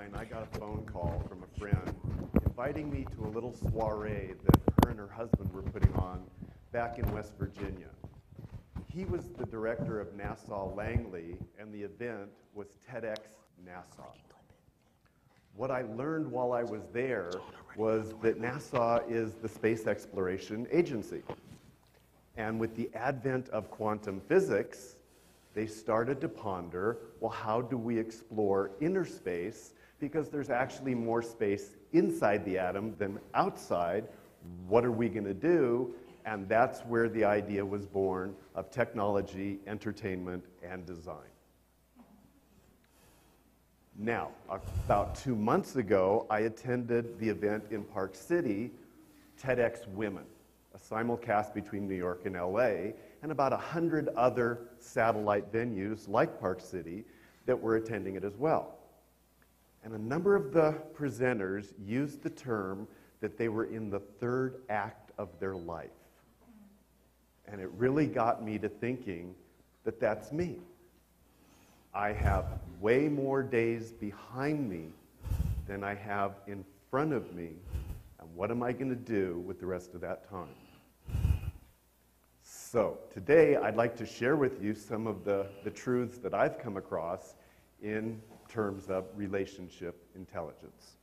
2009, I got a phone call from a friend inviting me to a little soiree that her and her husband were putting on back in West Virginia. He was the director of Nassau Langley, and the event was TEDx Nassau. What I learned while I was there was that NASA is the space exploration agency. And with the advent of quantum physics, they started to ponder, well, how do we explore inner space? Because there's actually more space inside the atom than outside. What are we going to do? And that's where the idea was born of technology, entertainment, and design. Now, about 2 months ago, I attended the event in Park City, TEDx Women, a simulcast between New York and LA, and about 100 other satellite venues like Park City that were attending it as well. And a number of the presenters used the term that they were in the third act of their life. And it really got me to thinking that that's me. I have way more days behind me than I have in front of me. And what am I going to do with the rest of that time? So today I'd like to share with you some of the truths that I've come across in terms of relationship intelligence.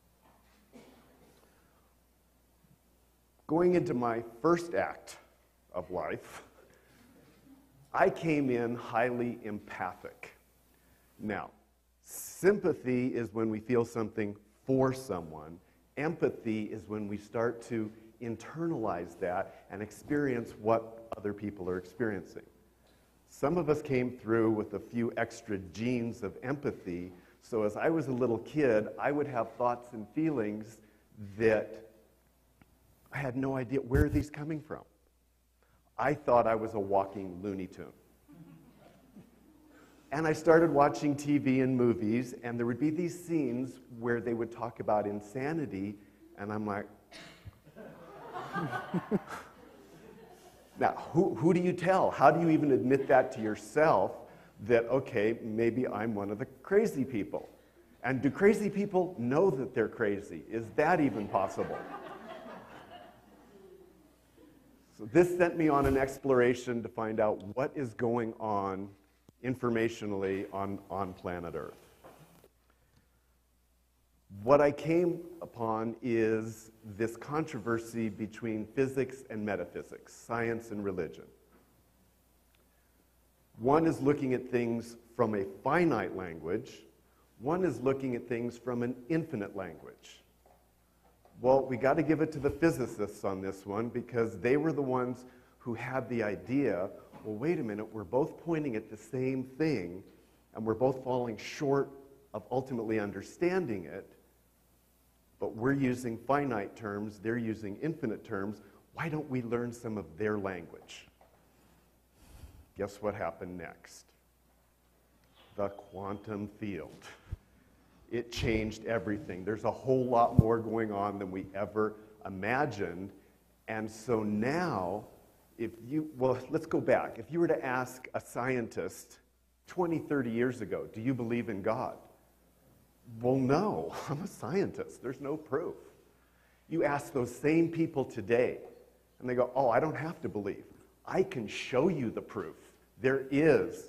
Going into my first act of life, I came in highly empathic. Now, sympathy is when we feel something for someone. Empathy is when we start to internalize that and experience what other people are experiencing. Some of us came through with a few extra genes of empathy, so as I was a little kid, I would have thoughts and feelings that I had no idea, where are these coming from? I thought I was a walking Looney Tune. And I started watching TV and movies, and there would be these scenes where they would talk about insanity, and I'm like, now, who do you tell? How do you even admit that to yourself that, okay, maybe I'm one of the crazy people? And do crazy people know that they're crazy? Is that even possible? So this sent me on an exploration to find out what is going on informationally on planet Earth. What I came upon is this controversy between physics and metaphysics, science and religion. One is looking at things from a finite language. One is looking at things from an infinite language. Well, we got to give it to the physicists on this one because they were the ones who had the idea, well, wait a minute, we're both pointing at the same thing and we're both falling short of ultimately understanding it, but we're using finite terms, they're using infinite terms. Why don't we learn some of their language? Guess what happened next? The quantum field. It changed everything. There's a whole lot more going on than we ever imagined. And so now, well, let's go back. If you were to ask a scientist 20, 30 years ago, do you believe in God? Well, no, I'm a scientist. There's no proof. You ask those same people today, and they go, oh, I don't have to believe. I can show you the proof. There is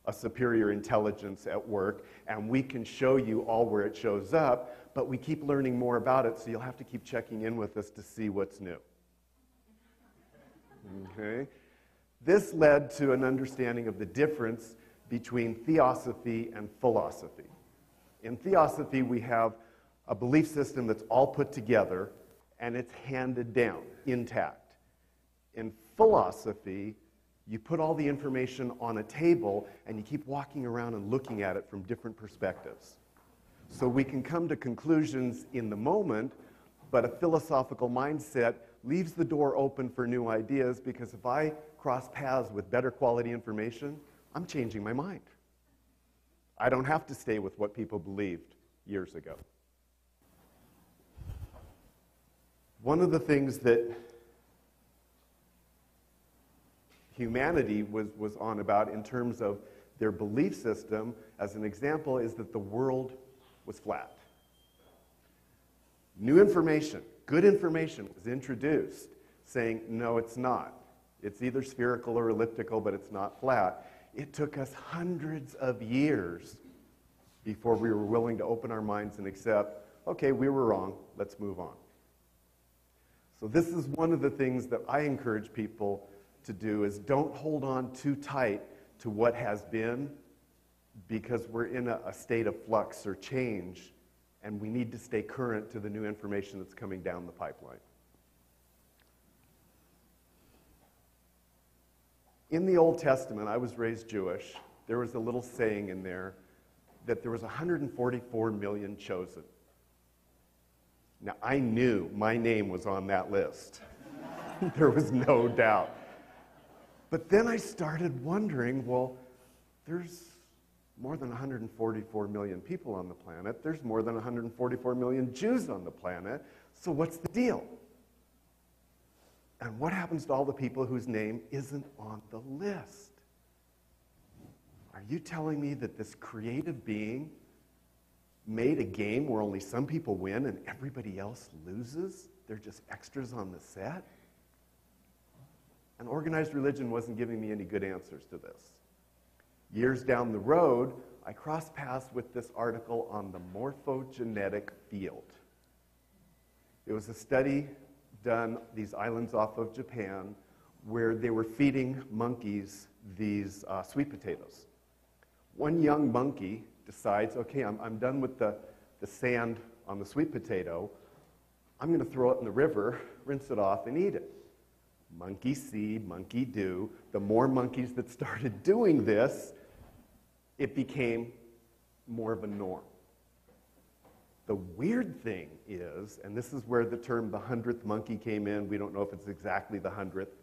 a superior intelligence at work, and we can show you all where it shows up, but we keep learning more about it, so you'll have to keep checking in with us to see what's new. Okay? This led to an understanding of the difference between theosophy and philosophy. In theosophy, we have a belief system that's all put together, and it's handed down, intact. In philosophy, you put all the information on a table, and you keep walking around and looking at it from different perspectives. So we can come to conclusions in the moment, but a philosophical mindset leaves the door open for new ideas, because if I cross paths with better quality information, I'm changing my mind. I don't have to stay with what people believed years ago. One of the things that humanity was on about in terms of their belief system, as an example, is that the world was flat. New information, good information was introduced saying, no, it's not. It's either spherical or elliptical, but it's not flat. It took us hundreds of years before we were willing to open our minds and accept, okay, we were wrong, let's move on. So this is one of the things that I encourage people to do, is don't hold on too tight to what has been, because we're in a state of flux or change, and we need to stay current to the new information that's coming down the pipeline. In the Old Testament, I was raised Jewish, there was a little saying in there that there was 144 million chosen. Now, I knew my name was on that list. There was no doubt. But then I started wondering, well, there's more than 144 million people on the planet. There's more than 144 million Jews on the planet. So what's the deal? And what happens to all the people whose name isn't on the list? Are you telling me that this creative being made a game where only some people win and everybody else loses? They're just extras on the set? And organized religion wasn't giving me any good answers to this. Years down the road, I crossed paths with this article on the morphogenetic field. It was a study done these islands off of Japan where they were feeding monkeys these sweet potatoes. One young monkey decides, okay, I'm done with the sand on the sweet potato. I'm going to throw it in the river, rinse it off, and eat it. Monkey see, monkey do. The more monkeys that started doing this, it became more of a norm. The weird thing is, and this is where the term the 100th monkey came in, we don't know if it's exactly the 100th,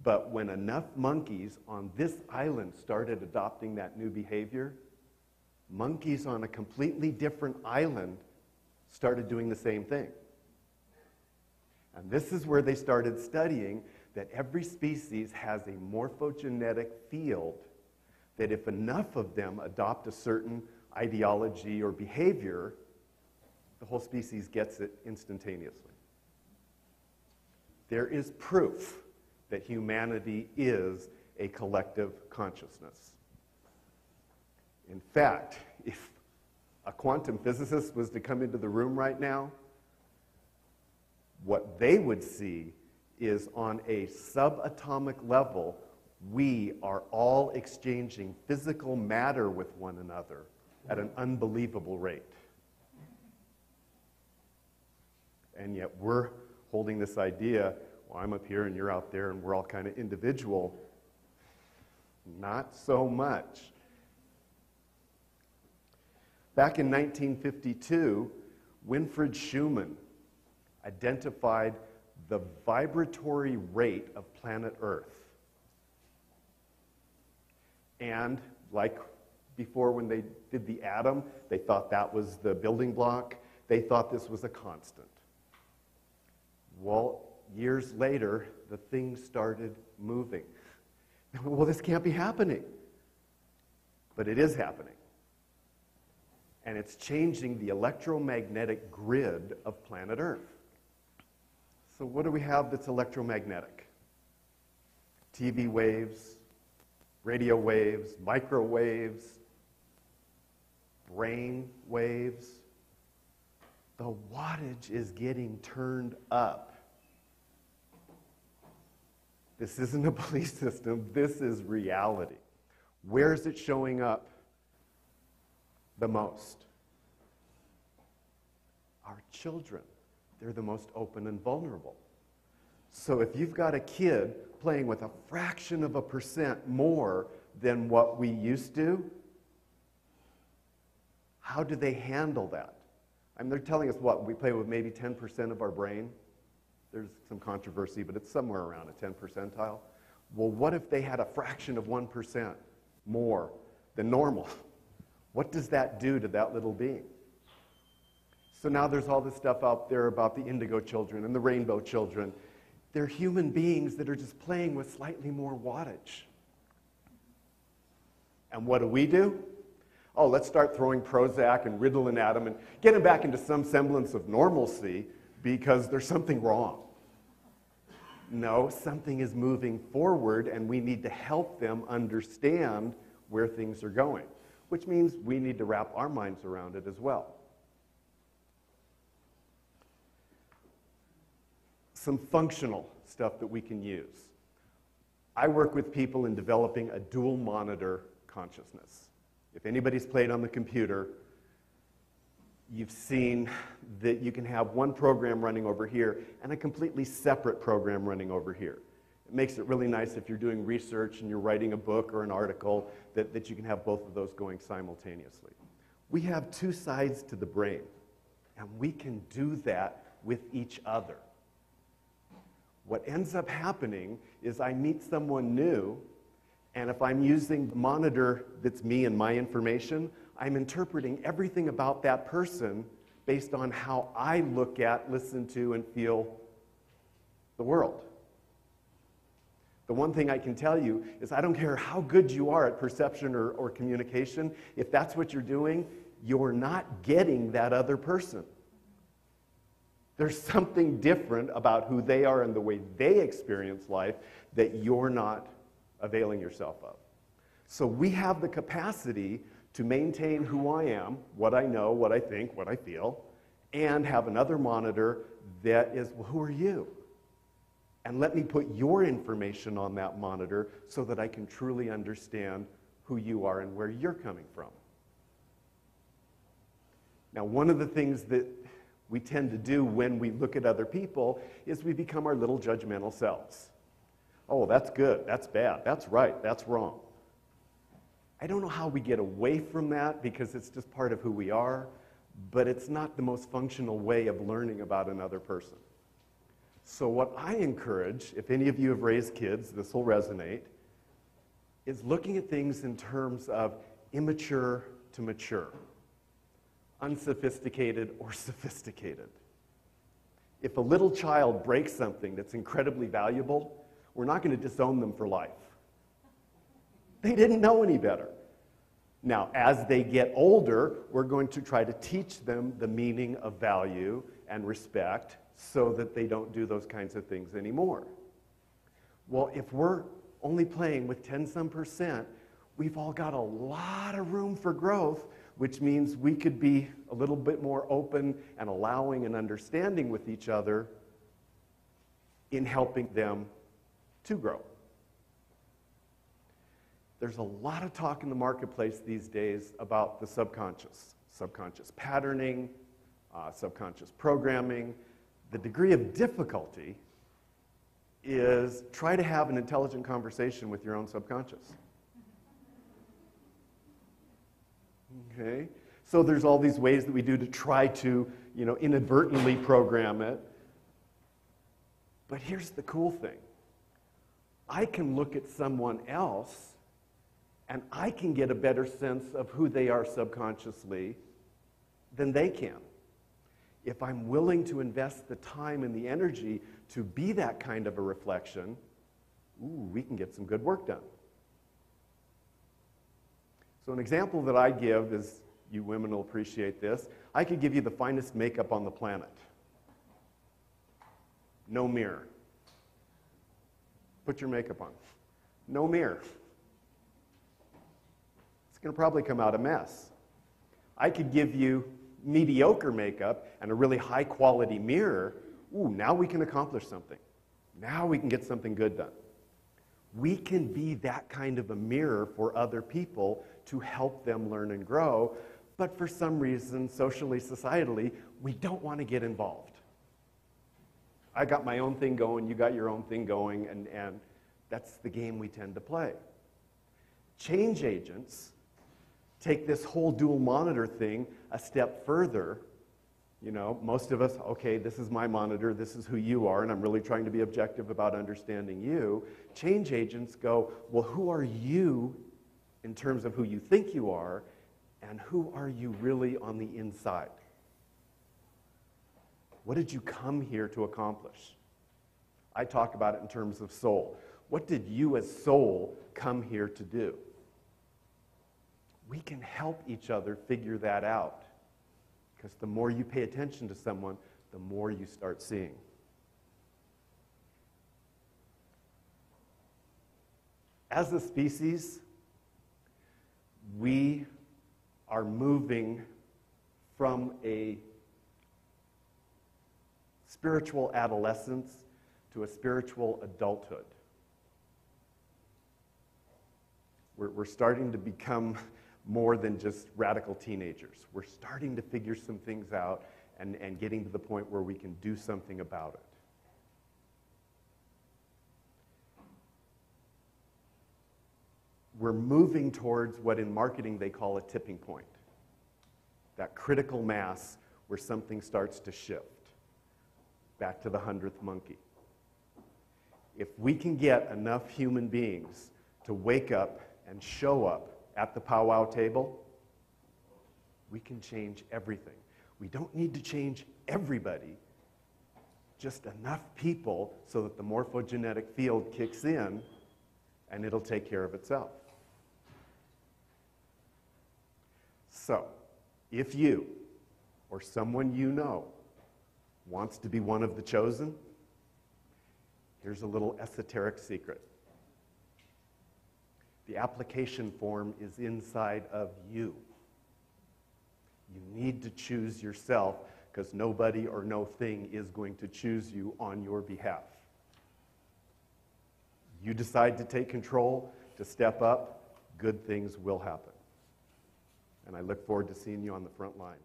but when enough monkeys on this island started adopting that new behavior, monkeys on a completely different island started doing the same thing. And this is where they started studying that every species has a morphogenetic field that if enough of them adopt a certain ideology or behavior, the whole species gets it instantaneously. There is proof that humanity is a collective consciousness. In fact, if a quantum physicist was to come into the room right now, what they would see is on a subatomic level, we are all exchanging physical matter with one another at an unbelievable rate. And yet we're holding this idea, well, I'm up here and you're out there and we're all kind of individual. Not so much. Back in 1952, Winfried Schumann identified the vibratory rate of planet Earth. And like before when they did the atom, they thought that was the building block. They thought this was a constant. Well, years later, the thing started moving. Well, this can't be happening. But it is happening. And it's changing the electromagnetic grid of planet Earth. So what do we have that's electromagnetic? TV waves, radio waves, microwaves, brain waves. The wattage is getting turned up. This isn't a belief system, this is reality. Where is it showing up the most? Our children. They're the most open and vulnerable. So if you've got a kid playing with a fraction of a percent more than what we used to, how do they handle that? I mean, they're telling us what? We play with maybe 10% of our brain? There's some controversy, but it's somewhere around a 10 percentile. Well, what if they had a fraction of 1% more than normal? What does that do to that little being? So now there's all this stuff out there about the indigo children and the rainbow children. They're human beings that are just playing with slightly more wattage. And what do? Oh, let's start throwing Prozac and Ritalin at them and get them back into some semblance of normalcy. because there's something wrong. No, something is moving forward, and we need to help them understand where things are going, which means we need to wrap our minds around it as well. Some functional stuff that we can use. I work with people in developing a dual monitor consciousness. If anybody's played on the computer, you've seen that you can have one program running over here and a completely separate program running over here. It makes it really nice if you're doing research and you're writing a book or an article that you can have both of those going simultaneously. We have two sides to the brain, and we can do that with each other. What ends up happening is I meet someone new, and if I'm using the monitor that's me and my information, I'm interpreting everything about that person based on how I look at, listen to, and feel the world. The one thing I can tell you is I don't care how good you are at perception or communication, if that's what you're doing, you're not getting that other person. There's something different about who they are and the way they experience life that you're not availing yourself of. So we have the capacity to maintain who I am, what I know, what I think, what I feel, and have another monitor that is, well, who are you? And let me put your information on that monitor so that I can truly understand who you are and where you're coming from. Now, one of the things that we tend to do when we look at other people is we become our little judgmental selves. Oh, that's good, that's bad, that's right, that's wrong. I don't know how we get away from that because it's just part of who we are, but it's not the most functional way of learning about another person. So what I encourage, if any of you have raised kids, this will resonate, is looking at things in terms of immature to mature, unsophisticated or sophisticated. If a little child breaks something that's incredibly valuable, we're not going to disown them for life. They didn't know any better. Now, as they get older, we're going to try to teach them the meaning of value and respect so that they don't do those kinds of things anymore. Well, if we're only playing with 10-some%, we've all got a lot of room for growth, which means we could be a little bit more open and allowing and understanding with each other in helping them to grow. There's a lot of talk in the marketplace these days about the subconscious patterning, subconscious programming. The degree of difficulty is try to have an intelligent conversation with your own subconscious. Okay? So there's all these ways that we do to try to, inadvertently program it. But here's the cool thing. I can look at someone else and I can get a better sense of who they are subconsciously than they can. If I'm willing to invest the time and the energy to be that kind of a reflection, we can get some good work done. So an example that I give is, you women will appreciate this, I could give you the finest makeup on the planet. No mirror. Put your makeup on. No mirror. It's going to probably come out a mess. I could give you mediocre makeup and a really high quality mirror. Now we can accomplish something. Now we can get something good done. We can be that kind of a mirror for other people to help them learn and grow, but for some reason, socially, societally, we don't want to get involved. I got my own thing going, you got your own thing going, and that's the game we tend to play. Change agents take this whole dual monitor thing a step further. Most of us, okay, this is my monitor, this is who you are, and I'm really trying to be objective about understanding you. Change agents go, well, who are you in terms of who you think you are, and who are you really on the inside? What did you come here to accomplish? I talk about it in terms of soul. What did you as soul come here to do? We can help each other figure that out. Because the more you pay attention to someone, the more you start seeing. As a species, we are moving from a spiritual adolescence to a spiritual adulthood. We're starting to become more than just radical teenagers. We're starting to figure some things out and getting to the point where we can do something about it. We're moving towards what in marketing they call a tipping point. That critical mass where something starts to shift. Back to the 100th monkey. If we can get enough human beings to wake up and show up at the powwow table, we can change everything. We don't need to change everybody, just enough people so that the morphogenetic field kicks in and it'll take care of itself. So, if you or someone you know wants to be one of the chosen, here's a little esoteric secret. The application form is inside of you. You need to choose yourself because nobody or no thing is going to choose you on your behalf. You decide to take control, to step up, good things will happen. And I look forward to seeing you on the front lines.